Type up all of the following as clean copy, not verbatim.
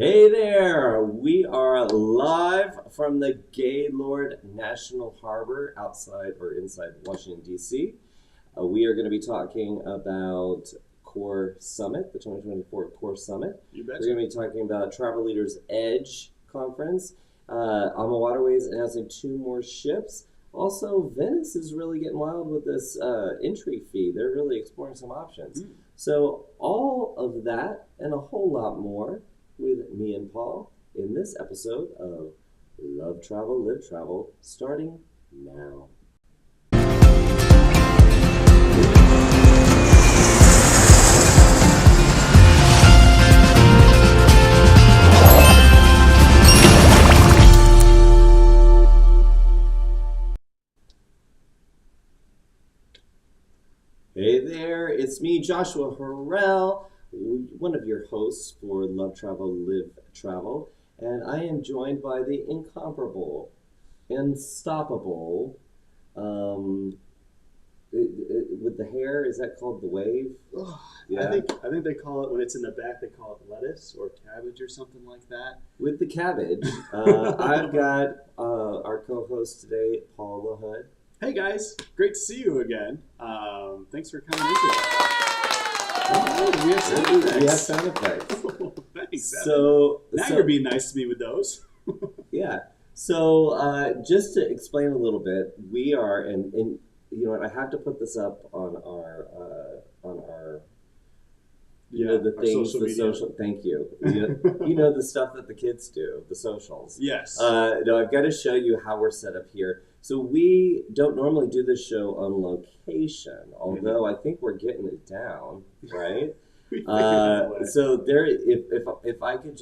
Hey there! We are live from the Gaylord National Harbor outside or inside Washington, D.C. We are going to be talking about Core Summit, the 2024 Core Summit. You betcha. We're going to be talking about Travel Leaders Edge Conference. AmaWaterways announcing 2 more ships. Also, Venice is really getting wild with this entry fee. They're really exploring some options. So all of that and a whole lot more with me and Paul in this episode of Love Travel, Live Travel, starting now. Hey there, it's me, Joshua Harrell, one of your hosts for Love Travel, Live Travel, and I am joined by the incomparable, unstoppable, with the hair, is that called the wave? Yeah. I think they call it, when it's in the back, they call it lettuce or cabbage or something like that. With the cabbage, I've got our co-host today, Paul LaHood. Hey guys, great to see you again. Thanks for coming into it. We have sound effects. Thanks. So you're being nice to me with those. Yeah. So just to explain a little bit, we are, and you know what, I have to put this up on our the things, the social. Thank you. You know the stuff that the kids do, the socials. Yes. No, I've got to show you how we're set up here. So we don't normally do this show on location, although I think we're getting it down, right? So there, if I could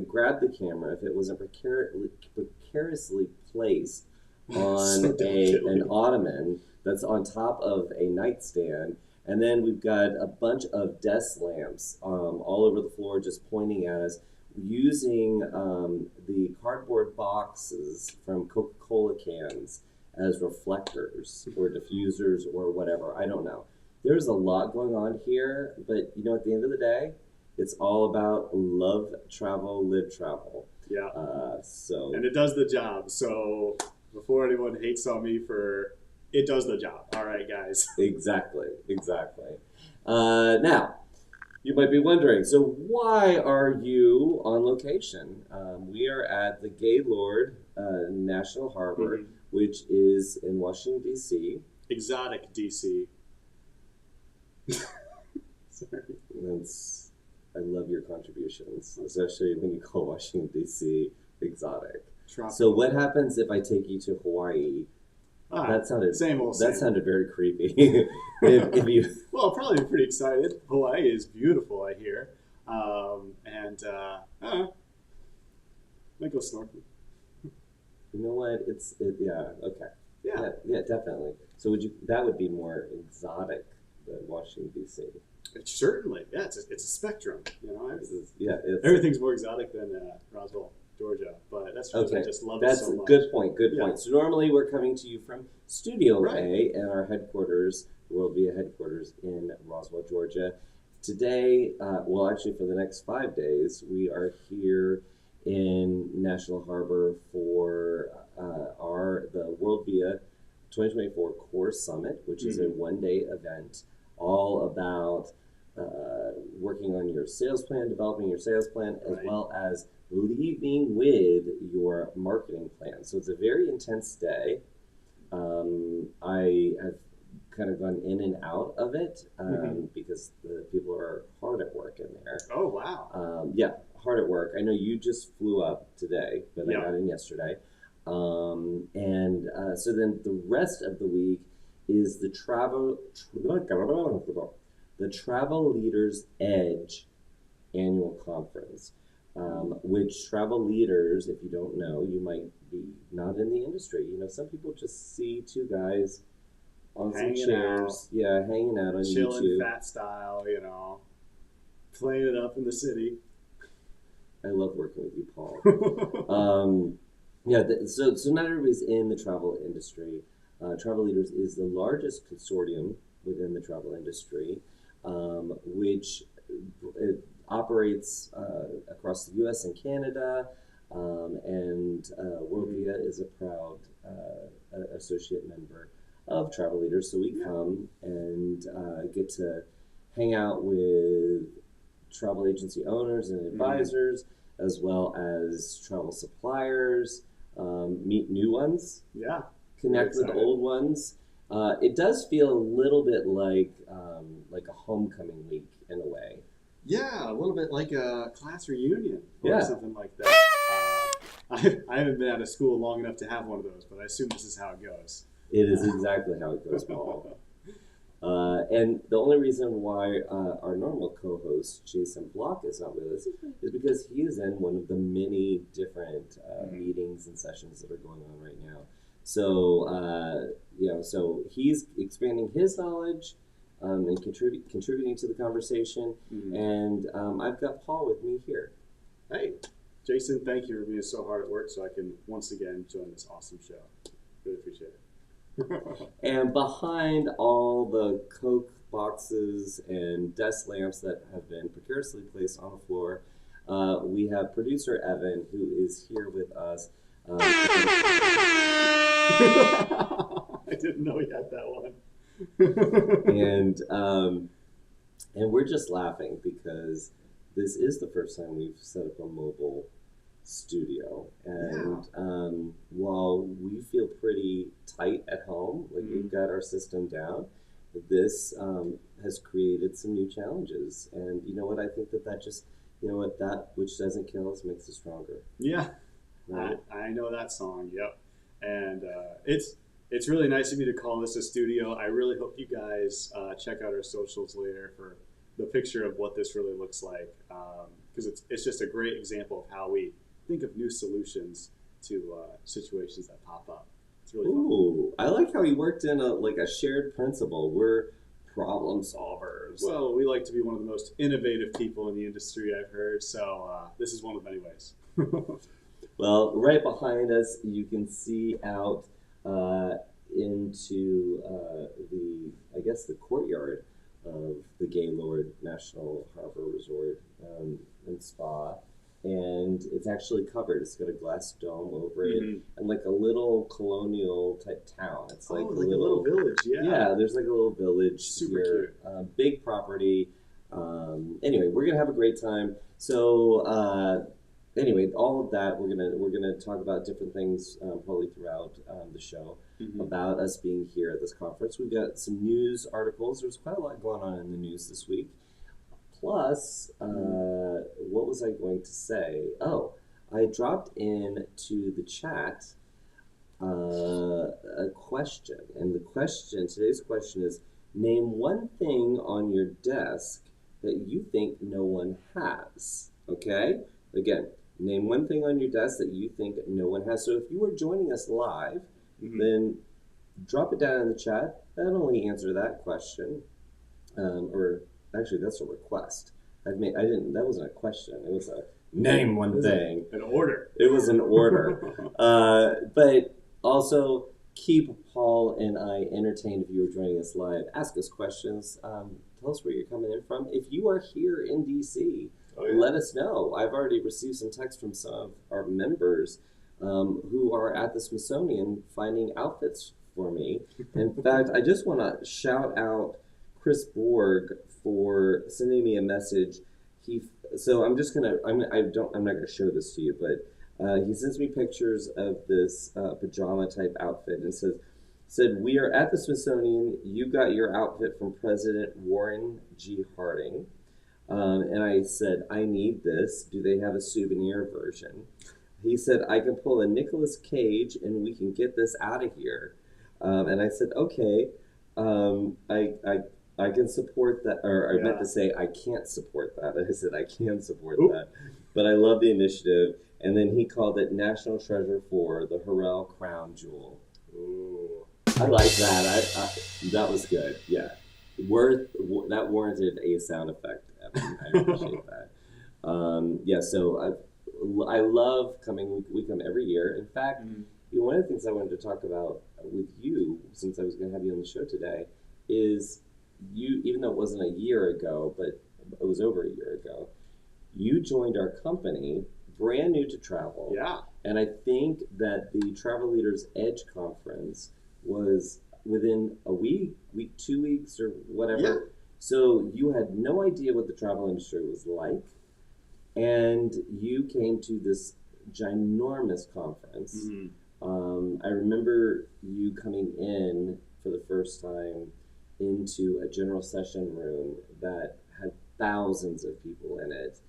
grab the camera, if it wasn't precariously placed on an ottoman that's on top of a nightstand, and then we've got a bunch of desk lamps all over the floor just pointing at us, using the cardboard boxes from Coca-Cola cans as reflectors or diffusers or whatever. I don't know. There's a lot going on here, but you know, at the end of the day, it's all about love, travel, live travel. Yeah. And it does the job. So before anyone hates on me it does the job. All right, guys. Exactly. Now, you might be wondering, so why are you on location? We are at the Gaylord National Harbor, which is in Washington, D.C. Exotic D.C. Sorry. I love your contributions, especially when you call Washington, D.C. exotic. Tropical. So what happens if I take you to Hawaii? That sounded sounded very creepy. if you Well, probably pretty excited. Hawaii is beautiful, I hear. Might go snorkeling. You know what? Yeah, definitely. So that would be more exotic than Washington, D.C. Certainly, yeah. It's a spectrum. You know, everything's more exotic than Roswell, Georgia, but that's because I just love it so much. Good point. So normally we're coming to you from Studio A and our headquarters, World Via headquarters in Roswell, Georgia. Today, actually for the next 5 days, we are here in National Harbor for the World Via 2024 Core Summit, which is a one-day event all about working on your sales plan, developing your sales plan, as well as leaving with your marketing plan. So it's a very intense day. I have kind of gone in and out of it because the people are hard at work in there. Oh, wow. Hard at work. I know you just flew up today, but I got in yesterday. So then the rest of the week is the Travel Leaders Edge annual conference. Which travel leaders, if you don't know, you might be not in the industry. You know, some people just see 2 guys on some chairs, hanging out on chilling, YouTube, fat style, playing it up in the city. I love working with you, Paul. So not everybody's in the travel industry. Travel Leaders is the largest consortium within the travel industry, which operates across across the U.S. and Canada, and Worldvia is a proud associate member of Travel Leaders. So we come and get to hang out with travel agency owners and advisors, as well as travel suppliers, meet new ones, connect with old ones. It does feel a little bit like a homecoming week in a way. Yeah, a little bit like a class reunion or something like that. I haven't been out of school long enough to have one of those, but I assume this is how it goes. It is exactly how it goes, Paul. And the only reason why our normal co-host, Jason Block, is not with us is because he is in one of the many different meetings and sessions that are going on right now. So, so he's expanding his knowledge and contributing to the conversation. And I've got Paul with me here. Hey, Jason, thank you for being so hard at work so I can once again join this awesome show. Really appreciate it. And behind all the Coke boxes and desk lamps that have been precariously placed on the floor, we have producer Evan, who is here with us. I didn't know he had that one. And we're just laughing because this is the first time we've set up a mobile studio, and while we feel pretty tight at home, like we've got our system down, this has created some new challenges. And you know what? I think that just, that which doesn't kill us makes us stronger. Yeah, right? I know that song. Yep. And it's really nice of you to call this a studio. I really hope you guys check out our socials later for the picture of what this really looks like, because it's just a great example of how we think of new solutions to situations that pop up. It's really fun. I like how he worked in a shared principle. We're problem solvers. Well, we like to be one of the most innovative people in the industry, I've heard, so this is one of many ways. Well, right behind us, you can see out into the courtyard of the Gaylord National Harbor Resort and Spa. And it's actually covered. It's got a glass dome over it, and like a little colonial type town. It's like, a little village. Yeah, there's like a little village. Super here. Cute. Big property. Anyway, we're gonna have a great time. So anyway, all of that we're gonna talk about different things probably throughout the show about us being here at this conference. We've got some news articles. There's quite a lot going on in the news this week. Plus, what was I going to say? Oh, I dropped into the chat a question. And today's question is, name one thing on your desk that you think no one has. Okay? Again, name one thing on your desk that you think no one has. So if you are joining us live, then drop it down in the chat. That'll only answer that question. Actually, that's a request. That wasn't a question. It was a name one thing. An order. It was an order. But also keep Paul and I entertained if you are joining us live. Ask us questions. Tell us where you're coming in from. If you are here in DC, let us know. I've already received some texts from some of our members who are at the Smithsonian finding outfits for me. In fact, I just want to shout out Chris Borg for sending me a message. I'm not gonna show this to you, but he sends me pictures of this pajama type outfit and said, "We are at the Smithsonian. You got your outfit from President Warren G. Harding." And I said, "I need this. Do they have a souvenir version?" He said, "I can pull a Nicolas Cage and we can get this out of here." And I said, "Okay." I can support that, or I meant to say I can't support that. I said I can support that, but I love the initiative. And then he called it National Treasure 4, the Harrell Crown Jewel. Ooh. I like that. That was good. Yeah, that warranted a sound effect. Evan. I appreciate that. So I love coming. We come every year. In fact, one of the things I wanted to talk about with you, since I was going to have you on the show today, is you, even though it wasn't a year ago, but it was over a year ago, you joined our company, brand new to travel. Yeah. And I think that the Travel Leaders Edge conference was within a week, 2 weeks, or whatever. Yeah. So you had no idea what the travel industry was like, and you came to this ginormous conference. I remember you coming in for the first time into a general session room that had thousands of people in it,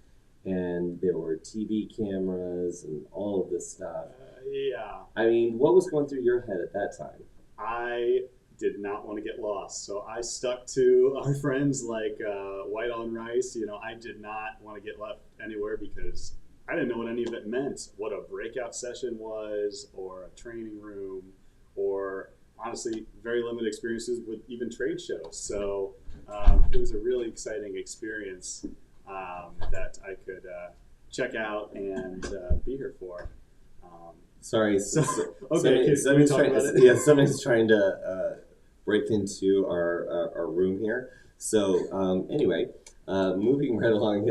and there were TV cameras and all of this stuff. Yeah. I mean, what was going through your head at that time? I did not want to get lost, so I stuck to our friends like White on Rice. You know, I did not want to get left anywhere because I didn't know what any of it meant, what a breakout session was, or a training room, or honestly, very limited experiences with even trade shows. So it was a really exciting experience that I could check out and be here for. Sorry, Okay, somebody's trying to break into our room here. So anyway, moving right along.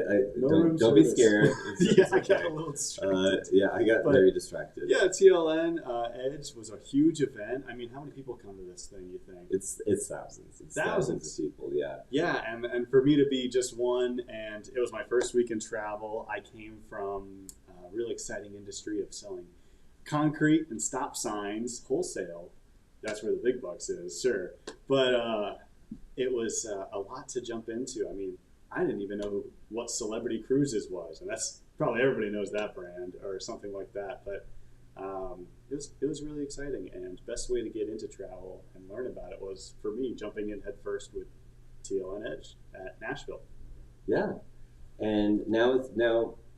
Don't be scared. I got a little distracted. I got very distracted. Yeah, TLN Edge was a huge event. I mean, how many people come to this thing, you think? It's thousands. It's thousands of people, yeah. Yeah, and for me to be just one, and it was my first week in travel. I came from a really exciting industry of selling concrete and stop signs wholesale. That's where the big bucks is, sure. But it was a lot to jump into. I mean, I didn't even know what Celebrity Cruises was, and that's probably everybody knows that brand or something like that. But it was really exciting, and best way to get into travel and learn about it was for me jumping in head first with TLN Edge at Nashville. Yeah, and now it's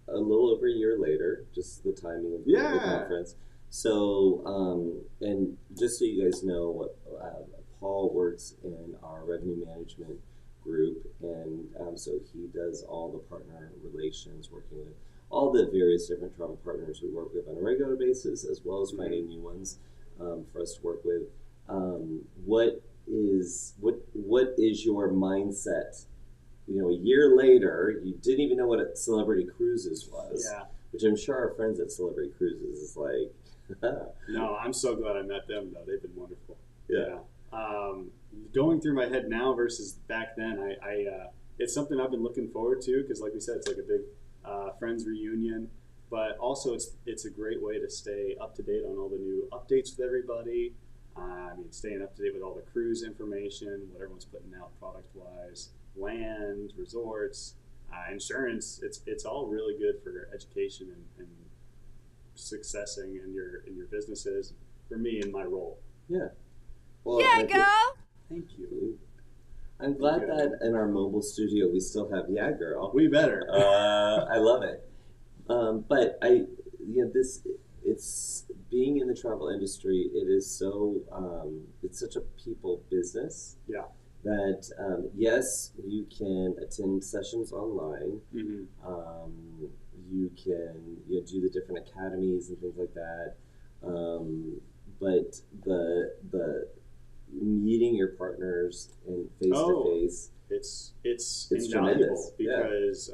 a little over a year later, just the timing of the conference. So, and just so you guys know, Paul works in our revenue management group, and so he does all the partner relations, working with all the various different travel partners we work with on a regular basis, as well as finding new ones for us to work with. What is your mindset? You know, a year later, you didn't even know what a Celebrity Cruises was, which I'm sure our friends at Celebrity Cruises is like. No, I'm so glad I met them, though. They've been wonderful. Yeah. Going through my head now versus back then, I it's something I've been looking forward to because, like we said, it's like a big friends reunion. But also, it's a great way to stay up to date on all the new updates with everybody. I mean, staying up to date with all the cruise information, what everyone's putting out product-wise, land, resorts, insurance. It's all really good for education and successing in your businesses. For me, in my role. Yeah. Well, yeah, girl. Thank you. I'm glad that in our mobile studio we still have "Yeah, girl." We better. I love it. But it's being in the travel industry. It is so. It's such a people business. Yeah. That yes, you can attend sessions online. Mm-hmm. You can do the different academies and things like that. But the meeting your partners in face to face, it's tremendous. invaluable because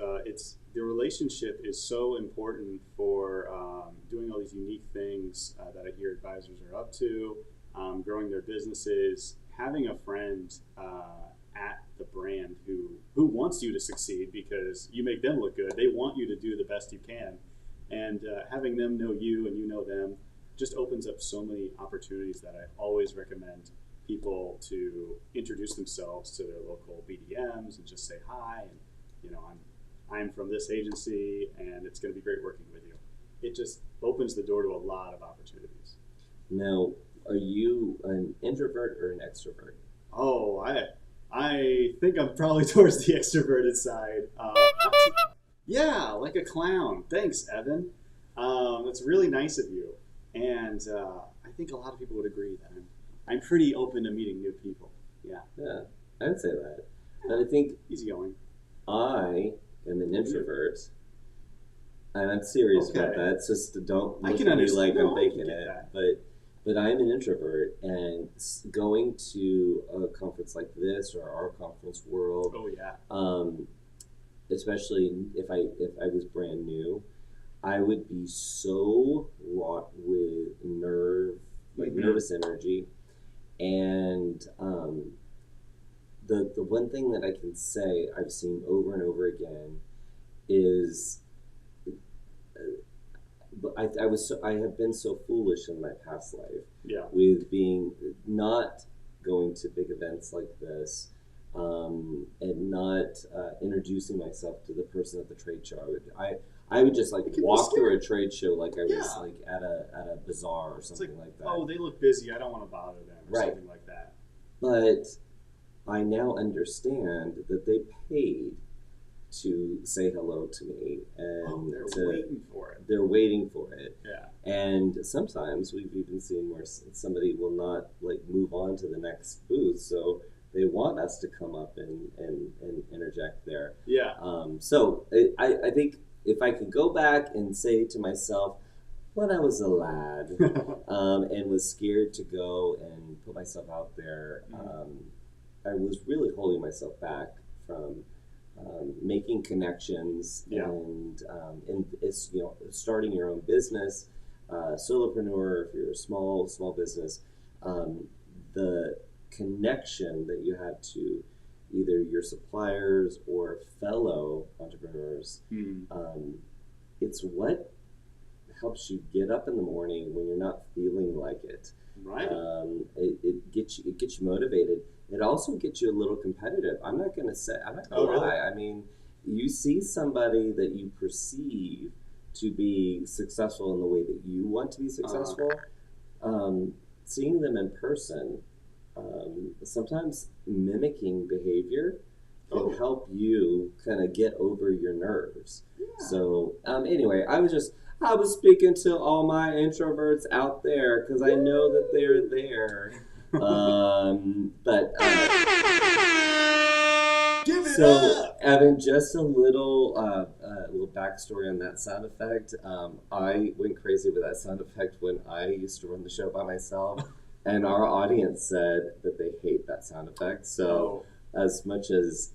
the relationship is so important for doing all these unique things that I hear advisors are up to, growing their businesses, having a friend at the brand who wants you to succeed because you make them look good. They want you to do the best you can, and having them know you and you know them just opens up so many opportunities that I always recommend people to introduce themselves to their local BDMs and just say hi, and I'm from this agency and it's going to be great working with you. It just opens the door to a lot of opportunities. Now, are you an introvert or an extrovert? Oh, I think I'm probably towards the extroverted side. Yeah, like a clown. Thanks, Evan. That's really nice of you. And I think a lot of people would agree that I'm pretty open to meeting new people. Yeah. Yeah, I would say that. But I think easygoing. I am an introvert, and I'm serious about that. It's just don't look at me like I'm faking it. But I'm an introvert, and going to a conference like this or our conference world. Oh yeah. Especially if I was I would be so wrought with nervous energy. And the one thing that I can say I've seen over and over again is I have been so foolish in my past life with being not going to big events like this, and not introducing myself to the person at the trade show. I would just like walk through a trade show like I was like at a bazaar or something like that. Oh, they look busy. I don't want to bother them or something like that. But I now understand that they paid to say hello to me, and they're waiting for it. They're waiting for it. Yeah. And sometimes we've even seen where somebody will not like move on to the next booth, so they want us to come up and interject there. Yeah. So I think if I could go back and say to myself, when I was a lad and was scared to go and put myself out there, I was really holding myself back from making connections and it's, you know, starting your own business, solopreneur, if you're a small business, the connection that you have to either your suppliers or fellow entrepreneurs, it's what helps you get up in the morning when you're not feeling like it. Right. It gets you motivated. It also gets you a little competitive. I'm not going to lie. Really? I mean, you see somebody that you perceive to be successful in the way that you want to be successful. Seeing them in person, sometimes mimicking behavior can help you kind of get over your nerves. Yeah. So anyway, I was speaking to all my introverts out there because I know that they're there. Evan, just a little backstory on that sound effect. I went crazy with that sound effect when I used to run the show by myself, and our audience said that they hate that sound effect. So as much as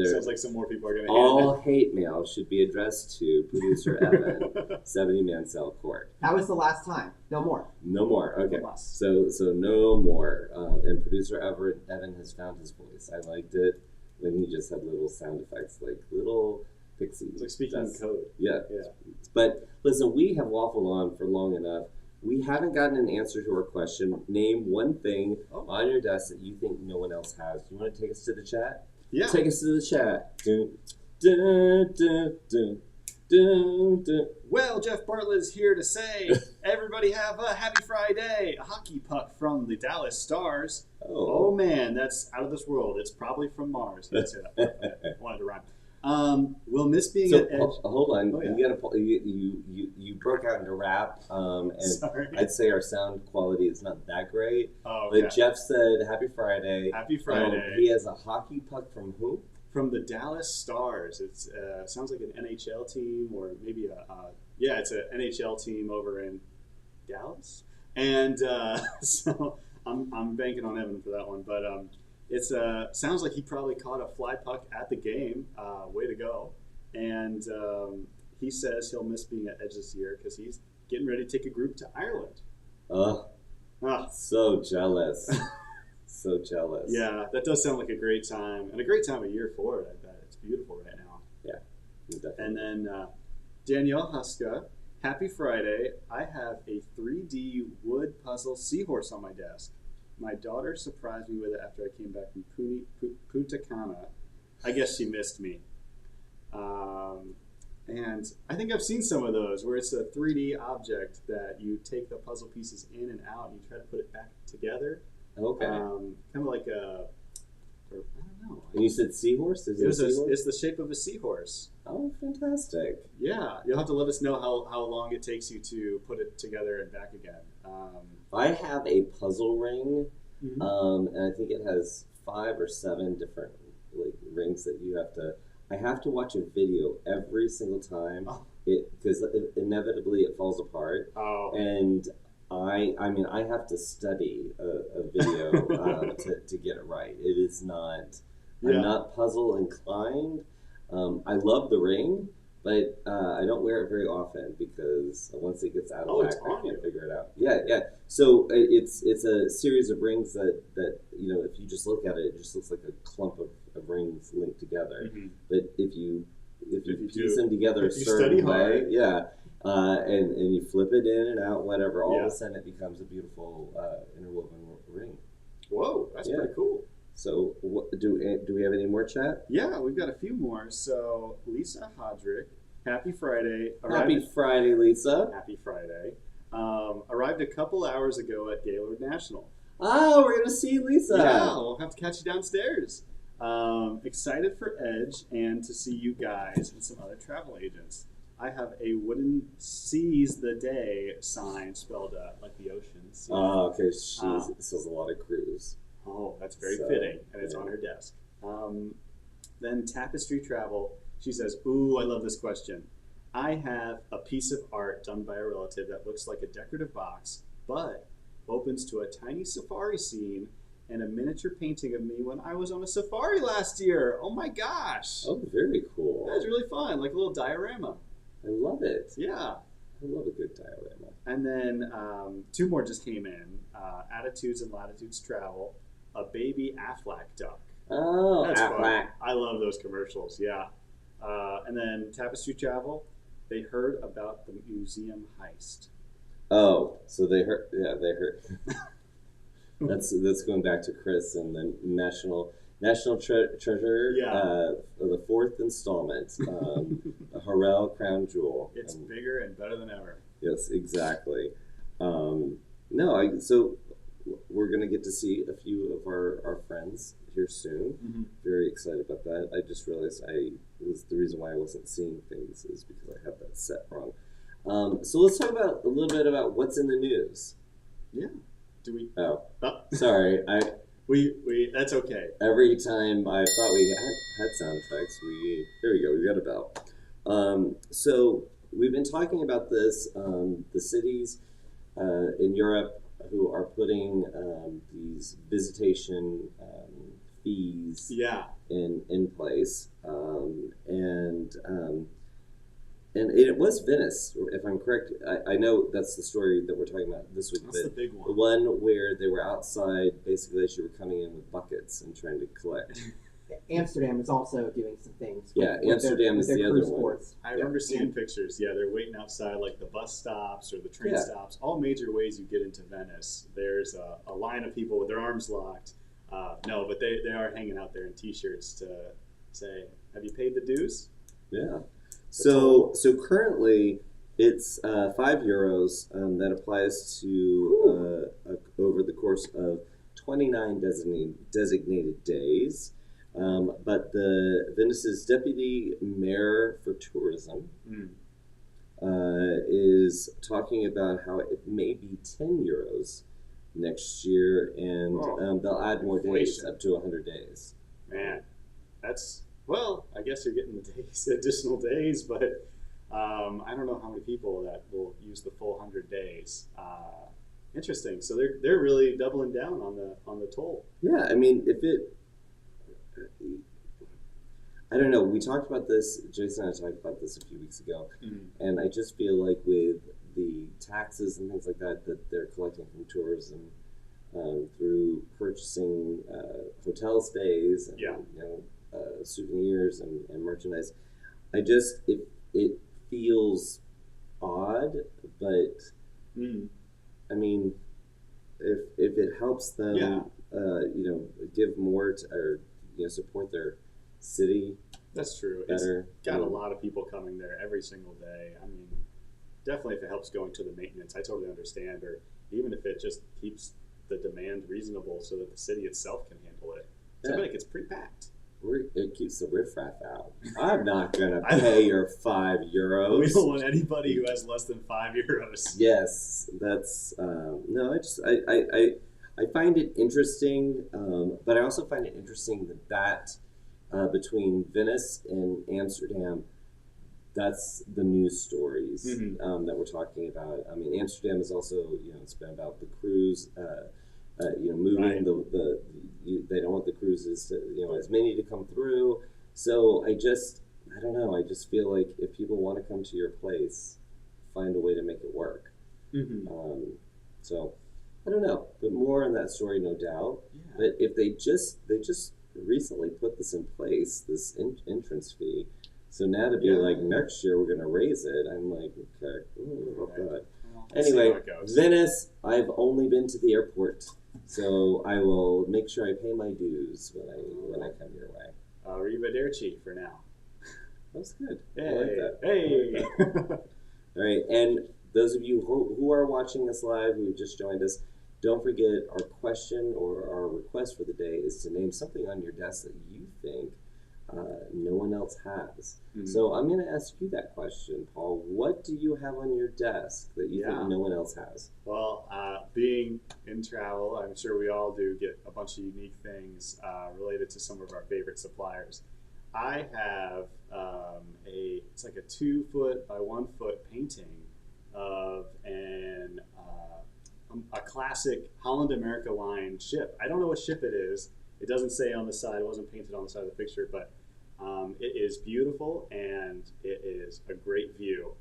sounds like some more people are going to all hate mail should be addressed to producer Evan, 70 Mansell Court. That was the last time. No more. No more. Okay. So no more. And producer Evan has found his voice. I liked it when he just had little sound effects, like little pixies. It's like speaking code. Yeah. But listen, we have waffled on for long enough. We haven't gotten an answer to our question. Name one thing on your desk that you think no one else has. Do you want to take us to the chat? Yeah. Take us to the chat. Dun, dun, dun, dun, dun, dun. Well, Jeff Bartlett is here to say, everybody have a happy Friday. A hockey puck from the Dallas Stars. Oh man, that's out of this world. It's probably from Mars. That's it. I wanted to rhyme. We'll miss being at Edge. Hold on. You broke out into rap, and Sorry. I'd say our sound quality is not that great. Okay. But Jeff said, "Happy Friday." Happy Friday. He has a hockey puck from who? From the Dallas Stars. It's sounds like an NHL team, or maybe it's an NHL team over in Dallas. And so I'm banking on Evan for that one, but it's sounds like he probably caught a fly puck at the game. Way to go! And he says he'll miss being at Edge this year because he's getting ready to take a group to Ireland. So jealous. So jealous. Yeah, that does sound like a great time, and a great time of year for it. I bet it's beautiful right now. Yeah, definitely. And then Danielle Huska, happy Friday. I have a 3D wood puzzle seahorse on my desk. My daughter surprised me with it after I came back from Punta Cana. I guess she missed me. And I think I've seen some of those where it's a 3D object that you take the puzzle pieces in and out and you try to put it back together. Okay. Kind of like I don't know. And you said seahorse? It's the shape of a seahorse. Oh, fantastic. Yeah. You'll have to let us know how long it takes you to put it together and back again. I have a puzzle ring, and I think it has 5 or 7 different rings that you have to... I have to watch a video every single time because inevitably it falls apart. And I have to study a video to get it right. It is not. I'm not puzzle inclined. I love the ring, but I don't wear it very often because once it gets out of whack, I can't figure it out. Yeah. So it's a series of rings that if you just look at it, it just looks like a clump of rings linked together. Mm-hmm. But if you piece them together a certain way, and you flip it in and out, whatever, all of a sudden it becomes a beautiful interwoven ring. Whoa, that's pretty cool. So, do we have any more chat? Yeah, we've got a few more. So, Lisa Hodrick, happy Friday. Happy Friday, Lisa. Happy Friday. Arrived a couple hours ago at Gaylord National. Oh, we're going to see Lisa. Yeah, we'll have to catch you downstairs. Excited for Edge and to see you guys and some other travel agents. I have a wooden seize the day sign spelled like the ocean. Oh, okay. This is a lot of cruise. Oh, that's very fitting, and it's on her desk. Then Tapestry Travel, she says, ooh, I love this question. I have a piece of art done by a relative that looks like a decorative box, but opens to a tiny safari scene and a miniature painting of me when I was on a safari last year. Oh my gosh. Oh, very cool. That's really fun, like a little diorama. I love it. Yeah. I love a good diorama. And then two more just came in. Attitudes and Latitudes Travel. A baby Aflac duck. Oh, that's Aflac. Fun. I love those commercials, yeah. And then Tapestry Travel, they heard about the museum heist. Oh, so they heard. Yeah, they heard. That's going back to Chris and the National Treasure. Yeah. The fourth installment, a Harrell Crown Jewel. It's bigger and better than ever. Yes, exactly. So we're going to get to see a few of our friends here soon. Mm-hmm. Very excited about that. I just realized the reason why I wasn't seeing things is because I had that set wrong. So let's talk a little bit about what's in the news. Yeah. Do we? Oh. Sorry. We that's okay. Every time I thought we had sound effects, there we go. We got a bell. So we've been talking about this. The cities in Europe who are putting these visitation fees in place, and it was Venice, if I'm correct. I know that's the story that we're talking about this week. That's the big one. The one where they were outside, basically as you were coming in with buckets and trying to collect. Amsterdam is also doing some things. Amsterdam is the other one. I remember seeing pictures. Yeah, they're waiting outside like the bus stops or the train stops. All major ways you get into Venice. There's a line of people with their arms locked. But they are hanging out there in T-shirts to say, have you paid the dues? Yeah. So currently it's €5 that applies to over the course of 29 designated days. But the Venice's deputy mayor for tourism is talking about how it may be €10 next year, and they'll add more days, up to 100 days. Man, I guess you're getting the additional days, but I don't know how many people that will use the full 100 days. Interesting. So they're really doubling down on the toll. Yeah, I mean, I don't know. We talked about this. Jason and I talked about this a few weeks ago, and I just feel like with the taxes and things like that they're collecting from tourism through purchasing hotel stays and souvenirs and merchandise, it feels odd. But I mean, if it helps them, give more or support their city. That's true. Better. It's got a lot of people coming there every single day. I mean, definitely if it helps going to the maintenance, I totally understand. Or even if it just keeps the demand reasonable so that the city itself can handle it. So I feel like it's pretty packed. It keeps the riffraff out. I'm not going to pay your €5. We don't want anybody who has less than €5. Yes, that's no. I find it interesting, but I also find it interesting that between Venice and Amsterdam, that's the news stories that we're talking about. I mean, Amsterdam is also, it's been about the cruise, moving they don't want the cruises to, as many to come through. So don't know. I just feel like if people want to come to your place, find a way to make it work. So I don't know, but more on that story, no doubt. Yeah. But if they just recently put this in place, this entrance fee. So now to be like next year we're gonna raise it, I'm like, okay, about that. Well, Anyway, Venice. I've only been to the airport, so I will make sure I pay my dues when I come your way. Arrivederci for now. That's good. Hey, I like that. hey. All right, and those of you who are watching us live, who just joined us, don't forget our question or our request for the day is to name something on your desk that you think no one else has. So I'm going to ask you that question, Paul. What do you have on your desk that you think no one else has? Well, being in travel, I'm sure we all do get a bunch of unique things related to some of our favorite suppliers. I have it's like a 2-foot by 1-foot painting of a classic Holland America Line ship. I don't know what ship it is. It doesn't say on the side. It wasn't painted on the side of the picture, but it is beautiful and it is a great view.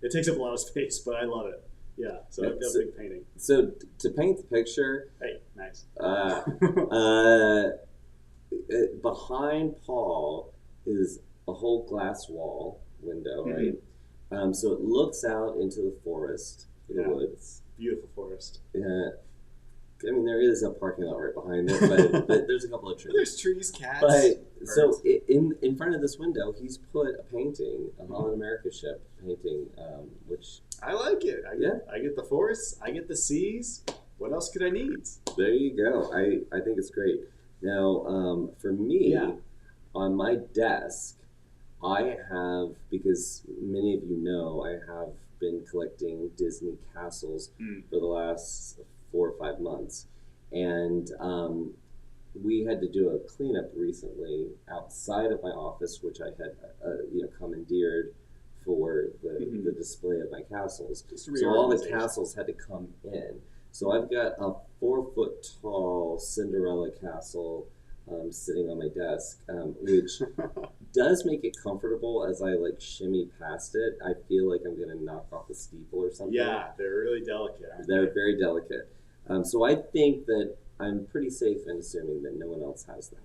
It takes up a lot of space, but I love it. Yeah, so I've got a big painting. So to paint the picture, hey, nice. Behind Paul is a whole glass wall window, right? So it looks out into the forest, the woods. Beautiful forest. Yeah. I mean, there is a parking lot right behind it, but there's a couple of trees. There's trees, cats. But so in front of this window, he's put a painting, a Holland America ship painting, which I like it. I get the forests. I get the seas. What else could I need? There you go. I think it's great. Now, for me, on my desk, I have, because many of you know, I have been collecting Disney castles for the last 4 or 5 months, and we had to do a cleanup recently outside of my office, which I had commandeered for the display of my castles. So all the castles had to come in. So I've got a 4-foot tall Cinderella castle sitting on my desk, which does make it comfortable as I like shimmy past it. I feel like I'm going to knock off the steeple or something. Yeah, they're really delicate. They're very delicate. So I think that I'm pretty safe in assuming that no one else has that.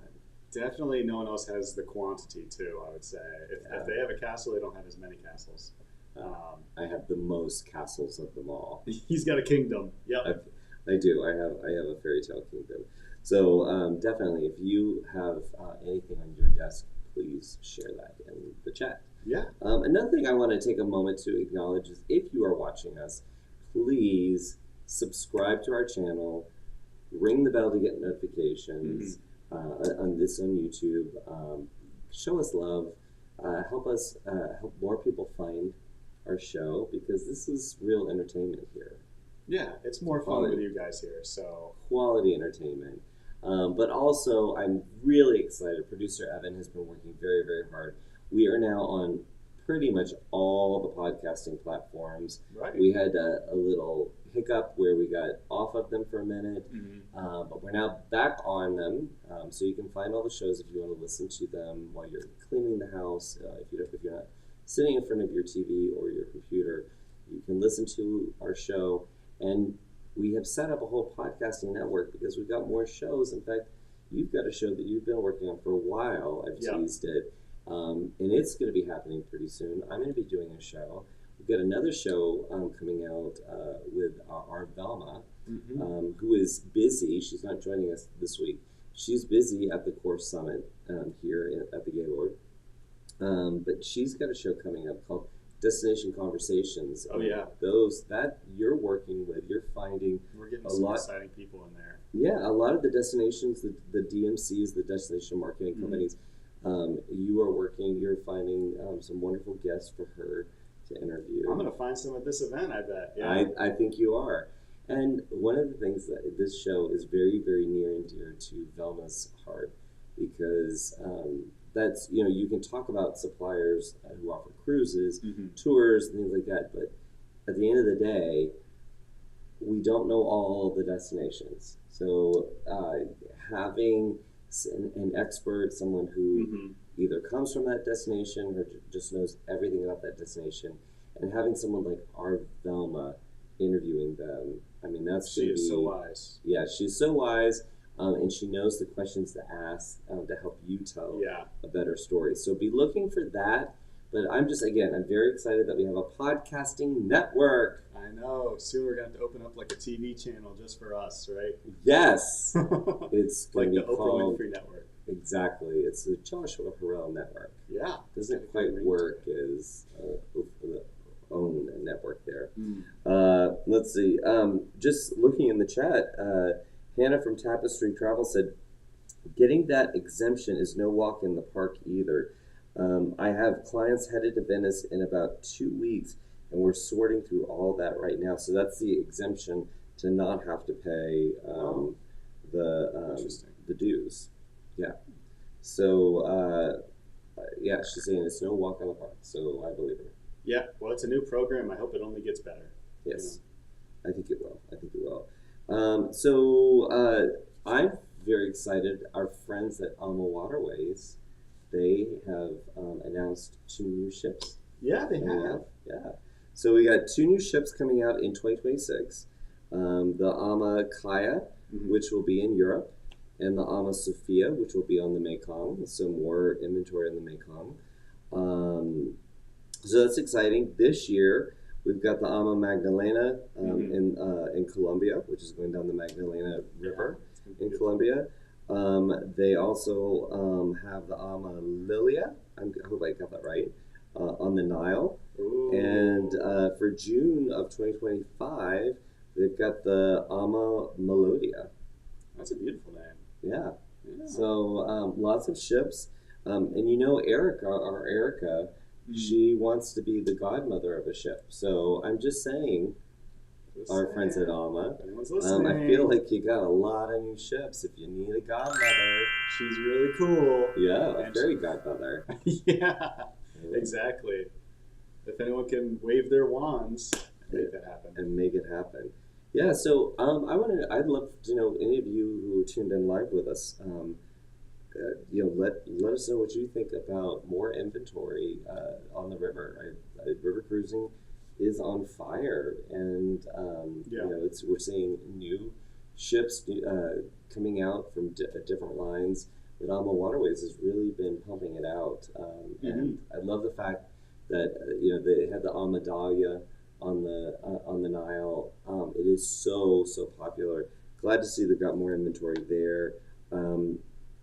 Definitely no one else has the quantity too, I would say. If they have a castle, they don't have as many castles. I have the most castles of them all. He's got a kingdom. Yep. I do. I have a fairy tale kingdom. So definitely, if you have anything on your desk, please share that in the chat. Yeah. Another thing I want to take a moment to acknowledge is if you are watching us, please subscribe to our channel, ring the bell to get notifications on YouTube. Show us love. Help us help more people find our show, because this is real entertainment here. Yeah, it's more fun with you guys here. So quality entertainment. But also, I'm really excited. Producer Evan has been working very, very hard. We are now on pretty much all the podcasting platforms. Right. We had a little hiccup where we got off of them for a minute, but we're now back on them. So you can find all the shows if you want to listen to them while you're cleaning the house. If you're not sitting in front of your TV or your computer, you can listen to our show. And we have set up a whole podcasting network because we've got more shows. In fact, you've got a show that you've been working on for a while. I've teased it. And it's going to be happening pretty soon. I'm going to be doing a show. We've got another show coming out with our Velma, who is busy. She's not joining us this week. She's busy at the Core Summit here at the Gaylord. But she's got a show coming up called Destination Conversations. Those that you're working with, you're finding we're getting some exciting people in there. Yeah, a lot of the destinations, the DMCs, the destination marketing companies, you're finding some wonderful guests for her to interview. I'm going to find some at this event, I bet. Yeah. I think you are. And one of the things that this show is very, very near and dear to Velma's heart, because that's, you can talk about suppliers who offer cruises, tours, things like that, but at the end of the day, we don't know all the destinations. So having an expert, someone who either comes from that destination or just knows everything about that destination, and having someone like our Velma interviewing them. I mean, she is so wise. Yeah, she's so wise, and she knows the questions to ask to help you tell a better story. So be looking for that. But I'm very excited that we have a podcasting network. I know. Soon we're going to have to open up like a TV channel just for us, right? Yes. It's like the called, Oprah Winfrey Network. Exactly. It's the Joshua Harrell Network. Yeah. Doesn't quite work as the own network there. Let's see. Just looking in the chat, Hannah from Tapestry Travel said, getting that exemption is no walk in the park either. I have clients headed to Venice in about 2 weeks, and we're sorting through all that right now. So that's the exemption to not have to pay the dues. Yeah. So, she's saying it's no walk in the park, so I believe her. Yeah, well, it's a new program. I hope it only gets better. Yes, I think it will. So I'm very excited. Our friends at AmaWaterways, they have announced 2 new ships. Yeah, they have. Yeah. So we got 2 new ships coming out in 2026. The Ama Kaya, which will be in Europe, and the Ama Sophia, which will be on the Mekong. So more inventory on the Mekong. So that's exciting. This year, we've got the Ama Magdalena in Colombia, which is going down the Magdalena River in Colombia. They also have the Ama Lilia, I hope I got that right, on the Nile. Ooh. And for June of 2025, they've got the Ama Melodia. That's a beautiful name. Yeah. So lots of ships. And Erica, our Erica, she wants to be the godmother of a ship. So I'm just saying, our friends at Ama, I feel like you got a lot of new ships if you need a godmother. She's really cool. Yeah, a fairy godmother. Yeah, exactly. If anyone can wave their wands and make that happen. And make it happen. Yeah, so I'd love to know any of you who tuned in live with us. Let us know what you think about more inventory on the river. River cruising is on fire, and we're seeing new ships coming out from different lines. But AmaWaterways has really been pumping it out, and I love the fact that they had the Amadalia on the Nile. It is so popular. Glad to see they've got more inventory there.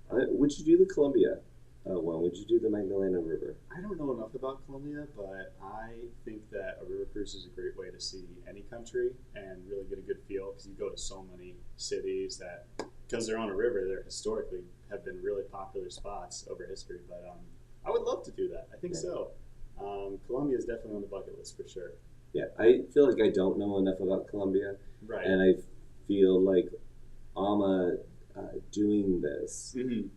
Would you do the Columbia one? Would you do the Magdalena River? I don't know enough about Colombia, but I think that a river cruise is a great way to see any country and really get a good feel, because you go to so many cities that, because they're on a river, they're historically have been really popular spots over history. But I would love to do that. I think so. Colombia is definitely on the bucket list for sure. Yeah, I feel like I don't know enough about Colombia, right? And I feel like Ama doing this, it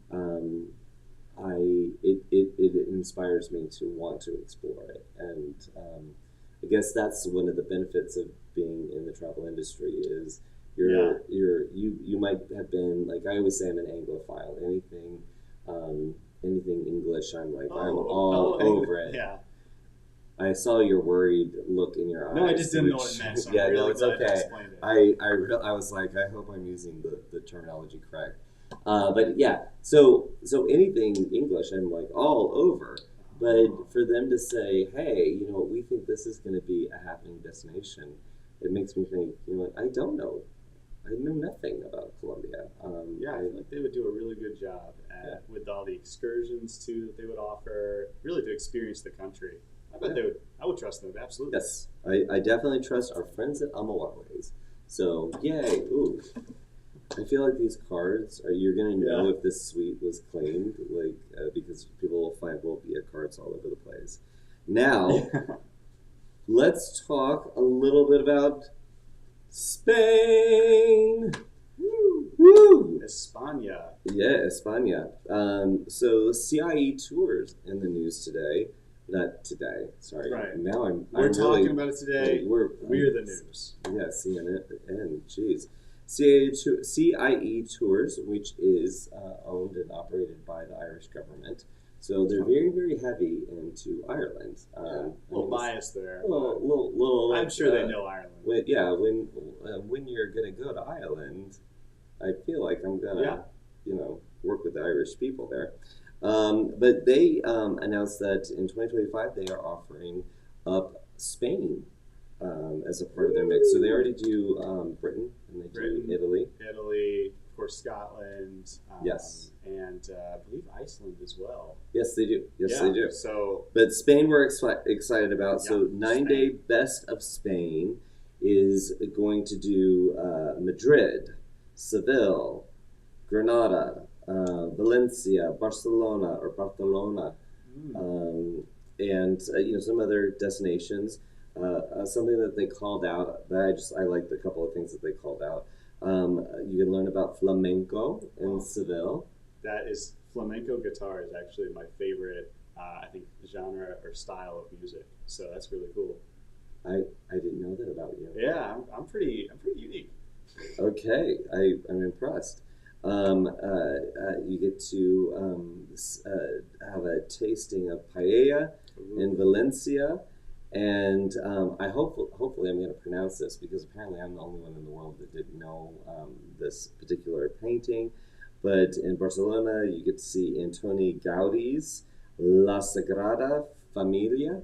inspires me to want to explore it, and I guess that's one of the benefits of being in the travel industry is you might have been, like I always say, I'm an Anglophile. Anything English, I'm like I'm all over it. Yeah. I saw your worried look in your eyes. No, I just didn't know what it meant. So yeah, really no, it's okay. I was like, I hope I'm using the terminology correct. But yeah, so anything English, I'm like all over. But for them to say, hey, we think this is going to be a happening destination, it makes me think, what? I don't know. I know nothing about Colombia. I feel like they would do a really good job with all the excursions too that they would offer, really to experience the country. I bet they would. I would trust them, absolutely. Yes, I definitely trust our friends at AmaWaterways. So, yay! Ooh, I feel like these cards you're gonna know if this suite was claimed, because people will find Wolpia cards all over the place. Now, let's talk a little bit about Spain. Woo! España. Yeah, España. So CIE tours in the news today. Not today. Sorry. Right. Now we're talking about it today. We're the news. Yeah, CNN. Jeez. CIE Tours, which is owned and operated by the Irish government, So they're very, very heavy into Ireland. A little biased there. I'm sure they know Ireland. When you're gonna go to Ireland, I feel like I'm gonna, work with the Irish people there. But they announced that in 2025 they are offering up Spain as a part of their mix. So they already do Britain and they do Italy. Italy, of course, Scotland. Yes. And I believe Iceland as well. Yes, they do. They do. So, but Spain we're excited about. Yeah, So 9-day Best of Spain is going to do Madrid, Seville, Granada, Valencia, Barcelona, and some other destinations. Something that they called out that I liked a couple of things that they called out. You can learn about flamenco in Seville. That is flamenco guitar is actually my favorite. I think genre or style of music. So that's really cool. I didn't know that about you. Yeah, I'm pretty unique. Okay, I'm impressed. You get to have a tasting of paella in Valencia, and hopefully I'm going to pronounce this because apparently I'm the only one in the world that didn't know this particular painting. But in Barcelona, you get to see Antoni Gaudi's La Sagrada Familia.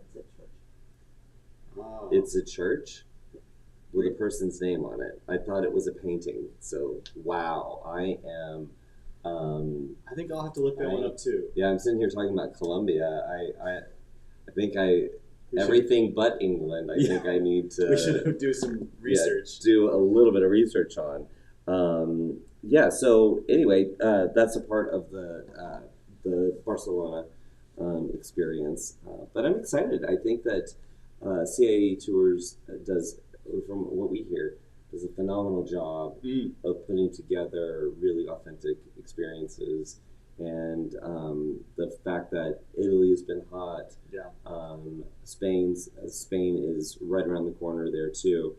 Wow. It's a church with a person's name on it. I thought it was a painting. So, wow, I am... I think I'll have to look that one up too. Yeah, I'm sitting here talking about Colombia. I think everything but England, I think I need to... We should do some research. Do a little bit of research on. So anyway, that's a part of the Barcelona experience. But I'm excited. I think that CAE Tours does, from what we hear, does a phenomenal job of putting together really authentic experiences. And the fact that Italy has been hot, Spain is right around the corner there too.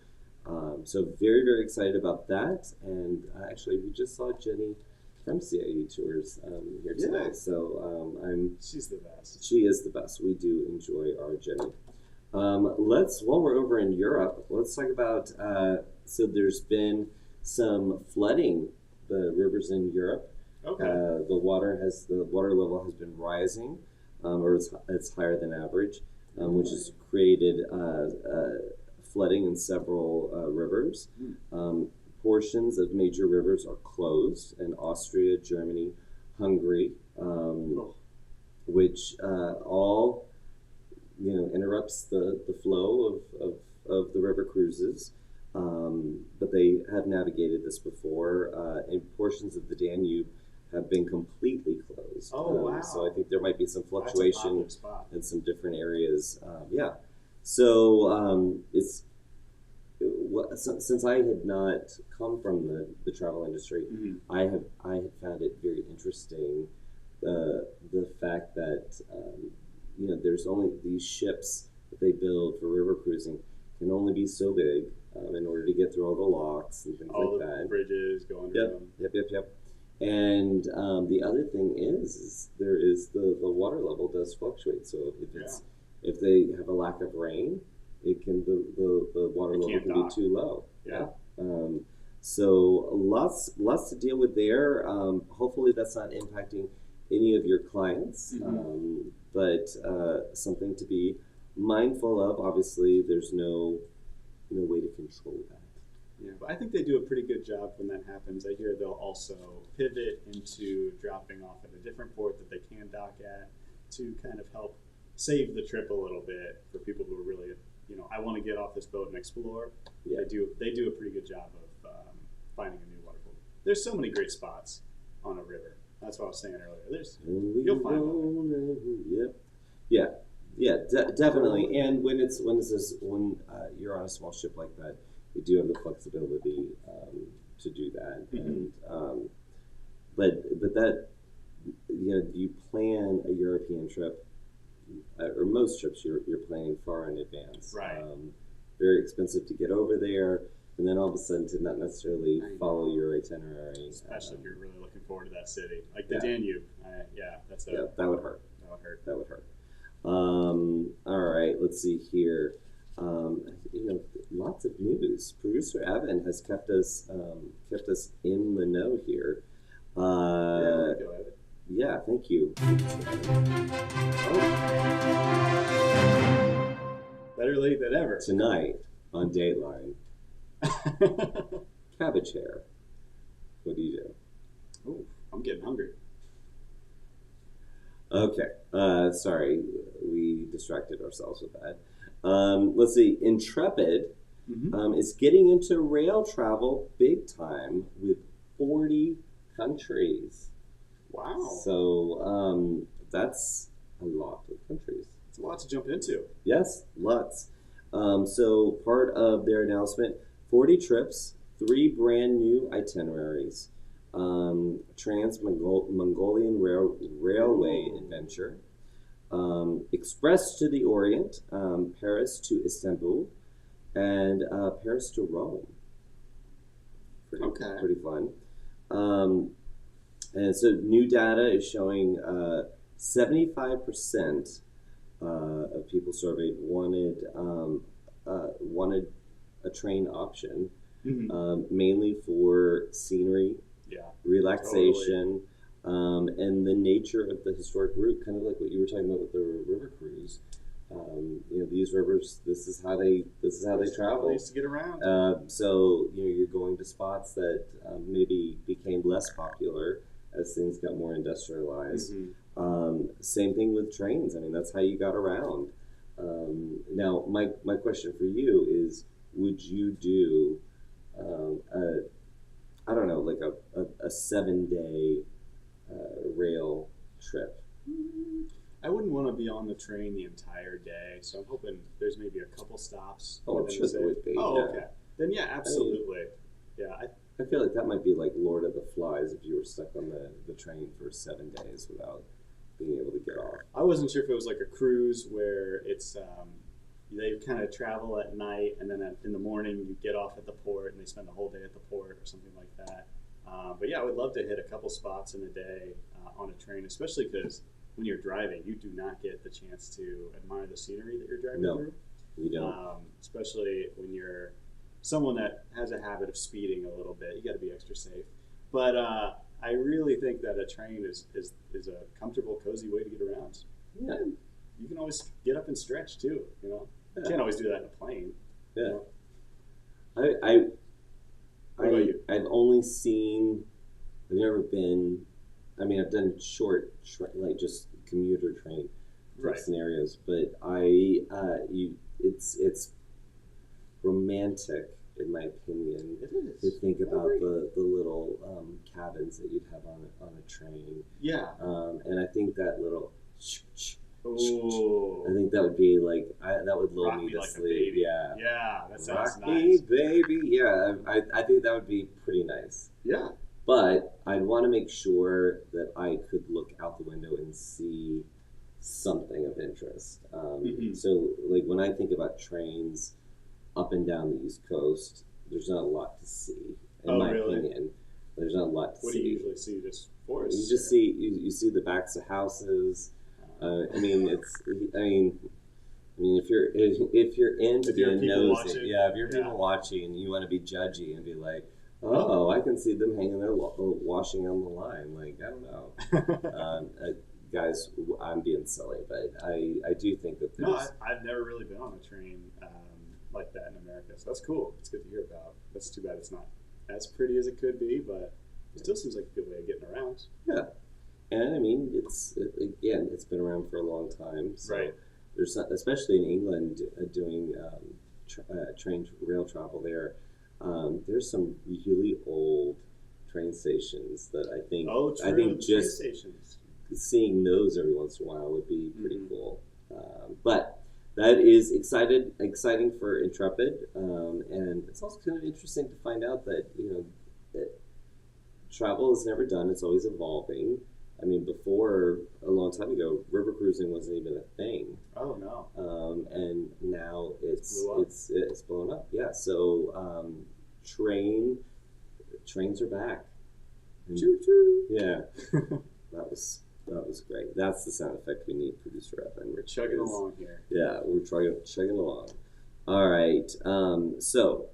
So very, very excited about that. And actually, we just saw Jenny from CAE Tours here today. So she's the best. She is the best. We do enjoy our Jenny. While we're over in Europe, let's talk about, so there's been some flooding, the rivers in Europe. Okay. The water level has been rising, or it's higher than average, which has created flooding in several rivers. Portions of major rivers are closed in Austria, Germany, Hungary, which all interrupts the flow of the river cruises. But they have navigated this before, and portions of the Danube have been completely closed. Oh, wow. So I think there might be some fluctuation in some different areas. So since I had not come from the travel industry, I had found it very interesting the fact that there's only these ships that they build for river cruising can only be so big in order to get through all the locks and things all like the that. Bridges going around. Yep. And the other thing is the water level does fluctuate. So if they have a lack of rain, the water level can be too low. Yeah. So lots to deal with there. Hopefully that's not impacting any of your clients, but something to be mindful of. Obviously, there's no way to control that. Yeah, but I think they do a pretty good job when that happens. I hear they'll also pivot into dropping off at a different port that they can dock at to kind of help save the trip a little bit for people who are really, I want to get off this boat and explore. Yeah. They do a pretty good job of finding a new waterfall. There's so many great spots on a river. That's what I was saying earlier. You'll find one. Definitely. And when you're on a small ship like that, you do have the flexibility to do that. And but that you plan a European trip, or most trips you're planning far in advance. Right. Very expensive to get over there, and then all of a sudden to not necessarily follow your itinerary. Especially if you're really looking forward to that city, like the Danube. That would hurt. That would hurt. That would hurt. All right, let's see here. Lots of news. Producer Evan has kept us in the know here. Yeah, thank you. Oh. Better late than ever. Tonight on Dateline, cabbage hair. What do you do? Oh, I'm getting hungry. Okay. Sorry, we distracted ourselves with that. Let's see. Intrepid is getting into rail travel big time with 40 countries. Wow. So that's a lot of countries. It's a lot to jump into. Yes, lots. So part of their announcement, 40 trips, 3 brand new itineraries. Trans-Mongolian Railway adventure, Express to the Orient, Paris to Istanbul, and Paris to Rome. Pretty fun. And so new data is showing 75% of people surveyed wanted a train option, mainly for scenery, relaxation, and the nature of the historic route, kind of like what you were talking about with the river cruise. These rivers, this is how they travel. Place to get around. So you're going to spots that maybe became less popular as things got more industrialized. Same thing with trains. I mean, that's how you got around. Now, my question for you is, would you do I don't know, like a 7-day rail trip? I wouldn't want to be on the train the entire day, so I'm hoping there's maybe a couple stops. Oh, I'm sure there would be. Oh, okay. Then yeah, absolutely. I feel like that might be like Lord of the Flies if you were stuck on the train for 7 days without being able to get off. I wasn't sure if it was like a cruise where it's they kind of travel at night and then in the morning you get off at the port and they spend the whole day at the port or something like that. But yeah, I would love to hit a couple spots in a day on a train, especially because when you're driving, you do not get the chance to admire the scenery that you're driving through. You don't. Especially when you're someone that has a habit of speeding a little bit. You got to be extra safe. But I really think that a train is a comfortable, cozy way to get around. Yeah. You can always get up and stretch too. You can't always do that in a plane. Yeah. What about you? I've only seen. I've never been. I mean, I've done short, like just commuter train scenarios, but it's romantic in my opinion. It is. To think about the little cabins that you'd have on a train. Yeah. And I think that little. Ooh. I think that would be like that would lull me to like sleep. Yeah. Yeah, that sounds Rock nice. me, baby. Yeah, I think that would be pretty nice. Yeah. But I'd want to make sure that I could look out the window and see something of interest. So, like when I think about trains up and down the East Coast, there's not a lot to see. In my opinion, there's not a lot to see. What do you usually see? Just forests? You just see you see the backs of houses. I mean, if you're into being nosy, if you're people watching and you want to be judgy and be like, oh, I can see them hanging there washing on the line. Like, I don't know. Guys, I'm being silly, but I do think that there's... No, I've never really been on a train like that in America, so that's cool. It's good to hear about. That's too bad it's not as pretty as it could be, but it still seems like a good way of getting around. Yeah. And I mean, it's been around for a long time. So there's not, especially in England, doing train rail travel there. There's some really old train stations that I think just seeing those every once in a while would be pretty cool. But that is exciting for Intrepid, and it's also kind of interesting to find out that that travel is never done; it's always evolving. I mean, before a long time ago, river cruising wasn't even a thing. Oh no! And now it's blown up. Yeah. So trains are back. Choo choo. Yeah. That was That was great. That's the sound effect we need, producer Evan. We're chugging along here. Yeah, we're chugging along. All right. So,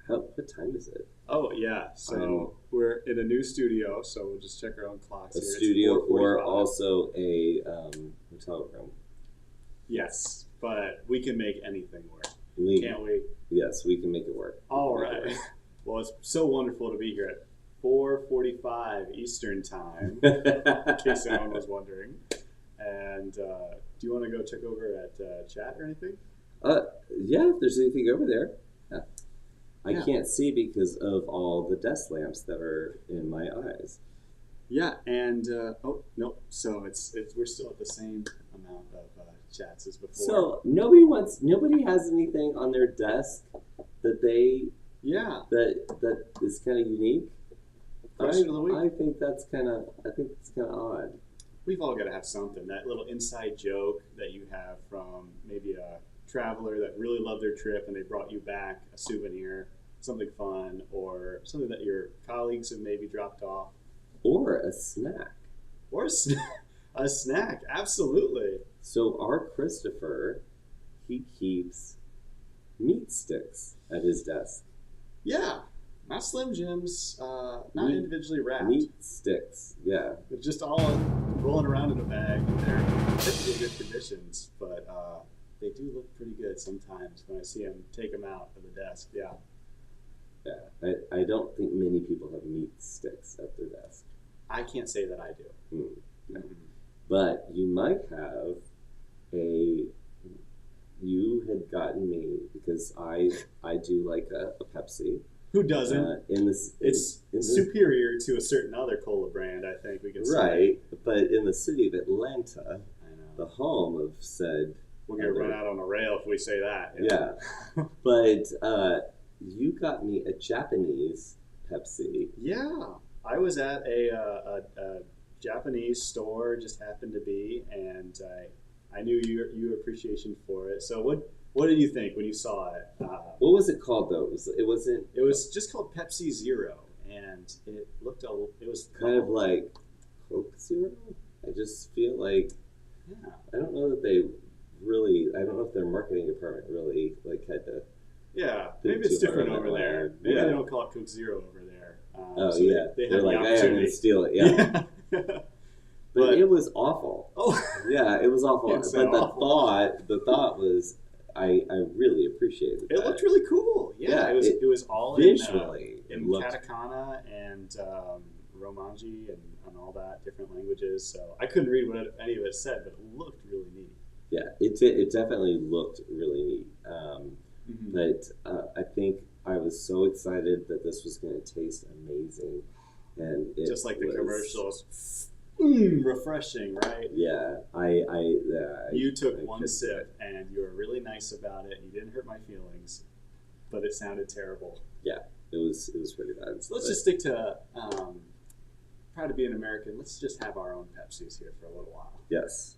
what time is it? Oh yeah. So we're in a new studio, so we'll just check our own clocks. A here. studio or also a hotel room. Yes, but we can make anything work. Can't we? Yes, we can make it work. All right. Well, it's so wonderful to be here at 4:45 Eastern Time, in case anyone was wondering. And do you want to go check over at chat or anything? Yeah, if there's anything over there. Yeah. I can't see because of all the desk lamps that are in my eyes. Yeah, and oh no, so it's we're still at the same amount of chats as before. So nobody has anything on their desk that that is kind of unique. Question of the week. I think it's kind of odd. We've all got to have something. That little inside joke that you have from maybe a traveler that really loved their trip and they brought you back a souvenir, something fun, or something that your colleagues have maybe dropped off. Or a snack. Or a snack, absolutely. So our Christopher, he keeps meat sticks at his desk. Yeah, not Slim Jims, not individually wrapped. Meat sticks, yeah. They're just all rolling around in a bag. They're perfectly good conditions, but they do look pretty good sometimes when I see them take them out of the desk. Yeah. Yeah, I don't think many people have meat sticks at their desk. I can't say that I do. Mm-hmm. But you might have you had gotten me, because I do like a Pepsi. Who doesn't? It's superior to a certain other cola brand, I think we can say. Right, but in the city of Atlanta, the home of said... We're going to run out on a rail if we say that. Yeah. But you got me a Japanese Pepsi. Yeah. I was at a Japanese store, just happened to be, and I knew your appreciation for it. So what did you think when you saw it? What was it called though? It was just called Pepsi Zero, and it was kind of like Coke Zero. I just feel like I don't know that they really. I don't know if their marketing department really had to. Yeah, maybe it's different over there. Maybe they don't call it Coke Zero over there. So they're like, I have to steal it. Yeah. But it was awful. Oh, yeah, it was awful. But the thought was, I really appreciated it. It looked really cool. Yeah, it was all visually in katakana and Romanji and all that, different languages. So I couldn't read what any of it said, but it looked really neat. Yeah, it definitely looked really neat. But I think I was so excited that this was going to taste amazing, and just like the commercials. Refreshing, right? Yeah, you took one sip and you were really nice about it. You didn't hurt my feelings, but it sounded terrible. Yeah, it was pretty bad. So let's just stick to proud to be an American. Let's just have our own Pepsis here for a little while. Yes,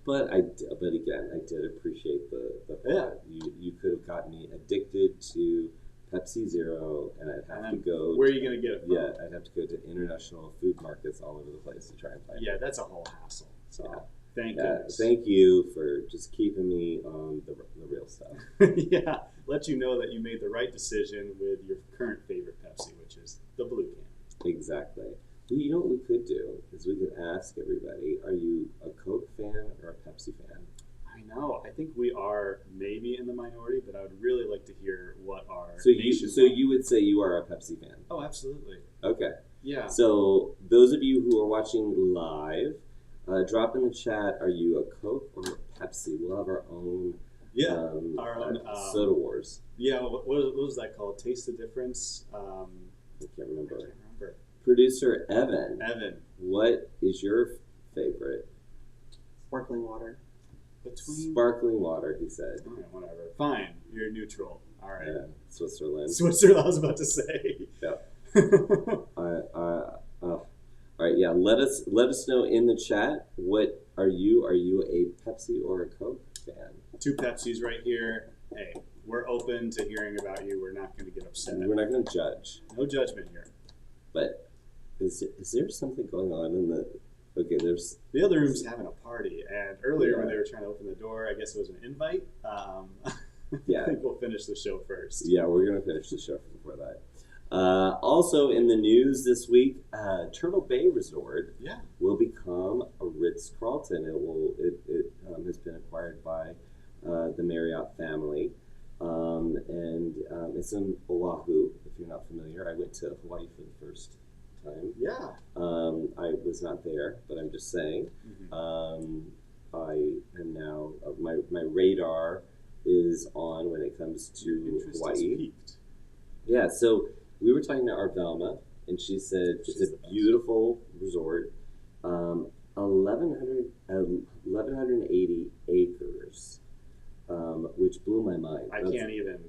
but again, I did appreciate the thought. You could have gotten me addicted to Pepsi Zero, and I'd have to go. Where are you going to get it from? Yeah, I'd have to go to international food markets all over the place to try and find it. Yeah, that's a whole hassle. So thank you for just keeping me on the real stuff. Yeah, let you know that you made the right decision with your current favorite Pepsi, which is the blue can. Exactly. You know what we could do is we could ask everybody: are you a Coke fan or a Pepsi fan? I know. I think we are maybe in the minority, but I would really like to hear what our So you would say you are a Pepsi fan? Oh, absolutely. Okay. Yeah. So those of you who are watching live, drop in the chat. Are you a Coke or a Pepsi? We'll have our own. Our own soda wars. Yeah. What was that called? Taste the difference. I can't remember. Producer Evan. What is your favorite? Sparkling water. Sparkling water, he said. Oh, whatever. Fine. You're neutral. All right. Yeah, Switzerland. I was about to say. Yeah. All right. Yeah. Let us know in the chat. What are you? Are you a Pepsi or a Coke fan? 2 Pepsis right here. Hey, we're open to hearing about you. We're not going to get upset. We're not going to judge. No judgment here. But is there something going on in the Okay, there's the other room's having a party, and earlier when Yeah. they were trying to open the door, I guess it was an invite. Yeah. I think we'll finish the show first. Yeah, we're gonna finish the show before that. Also in the news this week, Turtle Bay Resort Yeah. will become a Ritz-Carlton. It has been acquired by the Marriott family, and it's in Oahu. If you're not familiar, I went to Hawaii for the first time. Yeah. I was not there, but I'm just saying. Mm-hmm. I am now my radar is on when it comes to Interest is Hawaii. peaked. Yeah, so we were talking to our Velma, and she said She's it's the a best. beautiful resort, 1,180 acres, which blew my mind. I can't even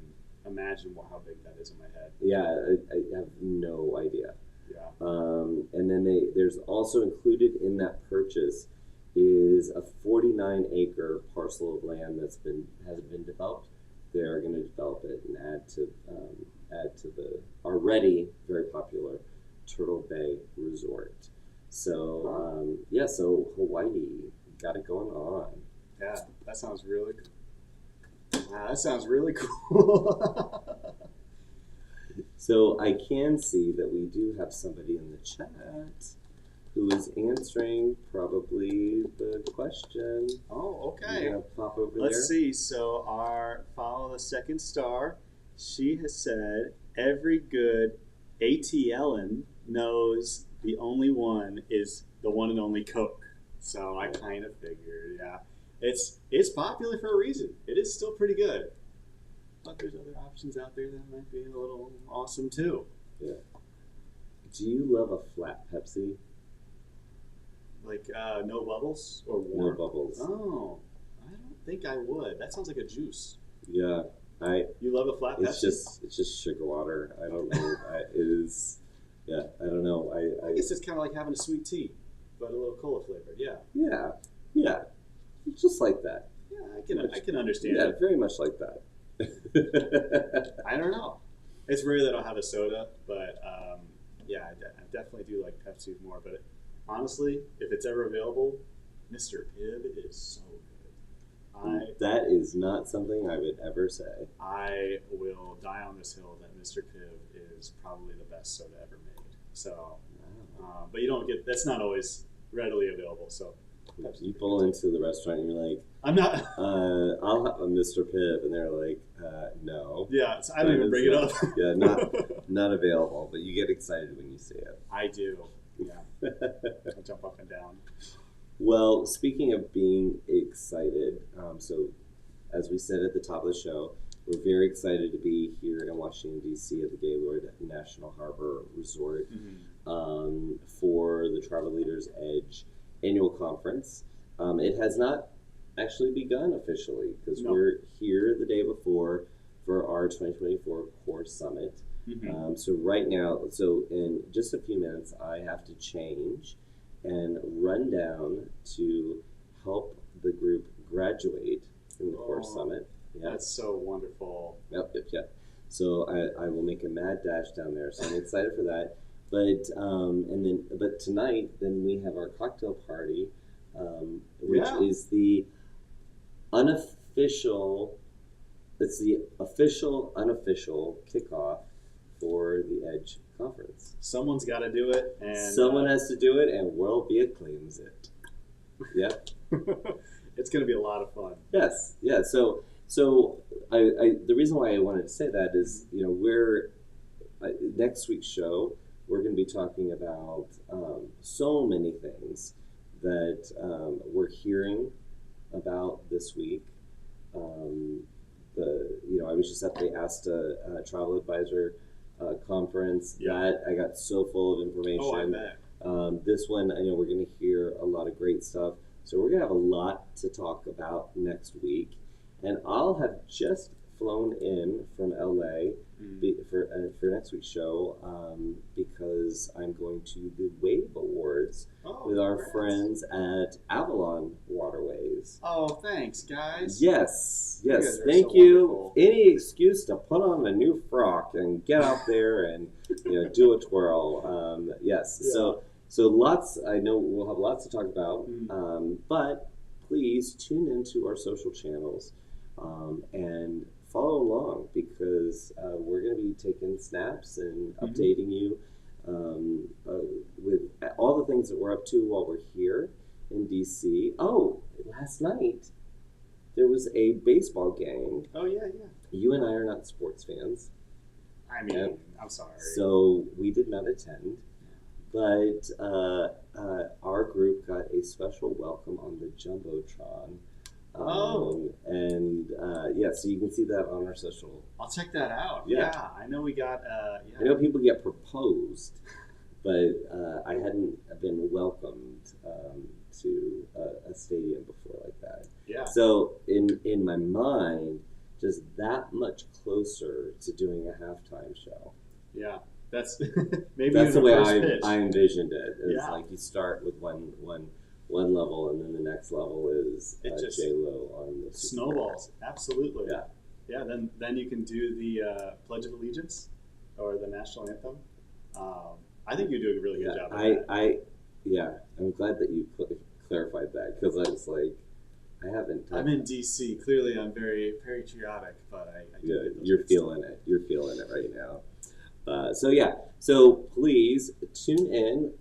imagine how big that is in my head. Yeah, I have no idea. Yeah. And then there's also included in that purchase is a 49-acre parcel of land hasn't been developed. They're going to develop it and add to the already very popular Turtle Bay Resort. So so Hawaii got it going on. Yeah, that sounds really cool. Wow, that sounds really cool. So I can see that we do have somebody in the chat who is answering probably the question. Oh, You okay. gonna pop over there? Let's see. So our follow the second star, she has said every good ATLan knows the only one is the one and only Coke. So I kind of figured, yeah, it's popular for a reason. It is still pretty good, but there's other options out there that might be a little awesome too. Yeah. Do you love a flat Pepsi? Like no bubbles or No warm. bubbles. Oh, I don't think I would. That sounds like a juice. Yeah. You love a flat It's Pepsi? just sugar water. I don't know. It is. Yeah. I don't know. I guess it's kind of like having a sweet tea, but a little cola flavored. Yeah. Yeah. Yeah. It's just like that. Yeah, I can understand Yeah. it. Very much like that. I don't know. It's rare that I'll have a soda, but yeah, I definitely do like Pepsi more. But honestly, if it's ever available, Mr. Pibb is so good. That is not something I would ever say. I will die on this hill that Mr. Pibb is probably the best soda ever made. So, but you don't get that's not always readily available. So, You pull into the restaurant and you're like, I'm not. I'll have a Mr. Pibb, and they're like, no. Yeah, so I don't even bring it up. Yeah, not available, but you get excited when you see it. I do. Yeah, I jump up and down. Well, speaking of being excited, so as we said at the top of the show, we're very excited to be here in Washington, D.C. at the Gaylord National Harbor Resort for the Travel Leaders Edge annual conference. It has not actually begun officially because we're here the day before for our 2024 Core Summit. So right now, in just a few minutes, I have to change and run down to help the group graduate in the Core Summit. Yeah. That's so wonderful. Yep. So I will make a mad dash down there. So I'm excited for that. But tonight, then we have our cocktail party, which is the unofficial. It's the official, unofficial kickoff for the Edge conference. Someone's got to do it, and someone has to do it, and World Beer claims it. Yeah, it's going to be a lot of fun. Yes, yeah. So the reason why I wanted to say that is, we're next week's show. We're going to be talking about so many things that we're hearing about this week. I was just at the ASTA Travel Advisor conference. That I got so full of information. Oh, I bet. This one, I know we're going to hear a lot of great stuff. So we're going to have a lot to talk about next week. And I'll have just flown in from LA for next week's show because I'm going to the Wave Awards with our friends at AmaWaterways. Oh, thanks, guys. Yes. You guys are Thank so you. wonderful. Any excuse to put on a new frock and get out there and do a twirl. Yes. Yeah. So So I know we'll have lots to talk about, but please tune into our social channels and follow along because we're going to be taking snaps and updating you with all the things that we're up to while we're here in DC. Oh, last night there was a baseball game. Oh, yeah. You and I are not sports fans. I mean, I'm sorry. So we did not attend, but our group got a special welcome on the Jumbotron. So you can see that on our social. I'll check that out. Yeah. I know we got. I know people get proposed, but I hadn't been welcomed to a stadium before like that. Yeah. So in my mind, just that much closer to doing a halftime show. Yeah, that's maybe that's the way pitch. I envisioned it. It's like you start with one level, and then the next level is J-Lo on the snowballs. Absolutely. Yeah. Then you can do the Pledge of Allegiance or the national anthem. I think you do a really good job. I'm glad that you clarified that because I was like, I haven't. I'm in DC. Clearly, I'm very patriotic, but I you're feeling it. You're feeling it right now. So please tune in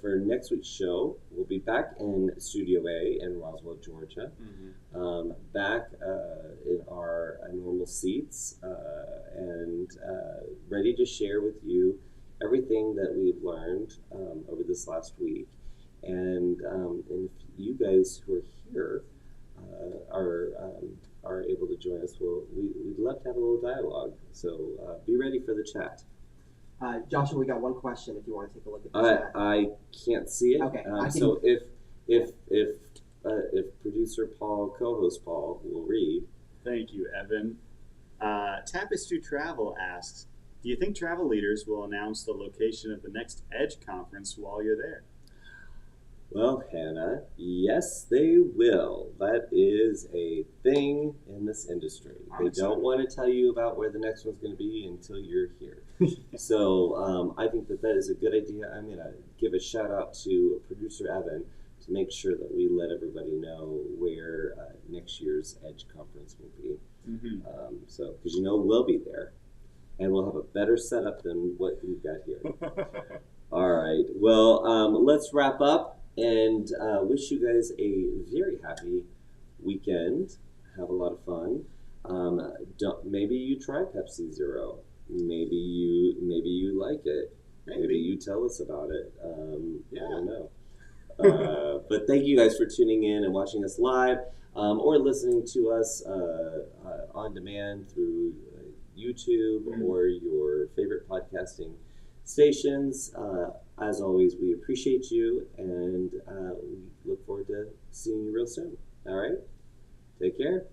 for next week's show. We'll be back in Studio A in Roswell, Georgia. Back in our normal seats and ready to share with you everything that we've learned over this last week. And if you guys who are here are able to join us, we'd love to have a little dialogue. So be ready for the chat. Joshua, we got one question if you want to take a look at the chat. I can't see it. Okay. So if producer Paul, co-host Paul, will read. Thank you, Evan. Tapestry Travel asks, do you think travel leaders will announce the location of the next EDGE conference while you're there? Well, Hannah, yes, they will. That is a thing in this industry. They don't want to tell you about where the next one's going to be until you're here. So I think that is a good idea. I'm going to give a shout out to producer Evan to make sure that we let everybody know where next year's EDGE conference will be. So, because we'll be there, and we'll have a better setup than what we've got here. All right. Well, let's wrap up. And wish you guys a very happy weekend. Have a lot of fun. Maybe you try Pepsi Zero. Maybe you like it. Maybe you tell us about it. I don't know. But thank you guys for tuning in and watching us live or listening to us on demand through YouTube or your favorite podcasting stations. As always, we appreciate you, and we look forward to seeing you real soon. All right? Take care.